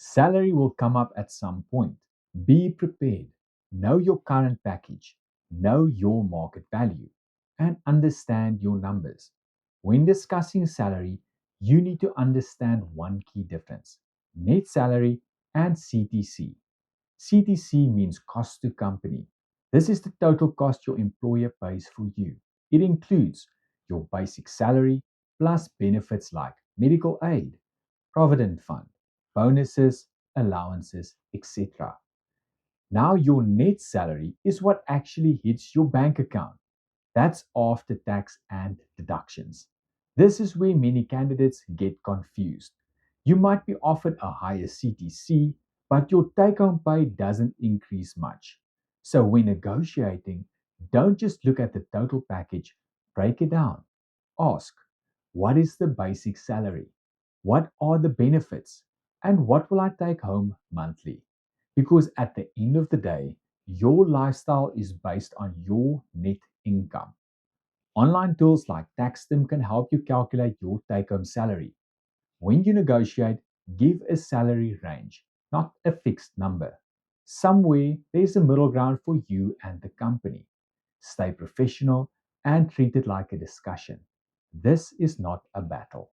Salary will come up at some point. Be prepared. Know your current package, know your market value, and understand your numbers. When discussing salary, you need to understand one key difference: net salary and CTC. CTC means cost to company. This is the total cost your employer pays for you. It includes your basic salary plus benefits like medical aid, provident fund, bonuses, allowances, etc. Now, your net salary is what actually hits your bank account. That's after tax and deductions. This is where many candidates get confused. You might be offered a higher CTC, but your take home pay doesn't increase much. So, when negotiating, don't just look at the total package, break it down. Ask, what is the basic salary? What are the benefits? And what will I take home monthly? Because at the end of the day, your lifestyle is based on your net income. Online tools like Taxstim can help you calculate your take home salary. When you negotiate, give a salary range, not a fixed number. Somewhere there's a middle ground for you and the company. Stay professional and treat it like a discussion. This is not a battle.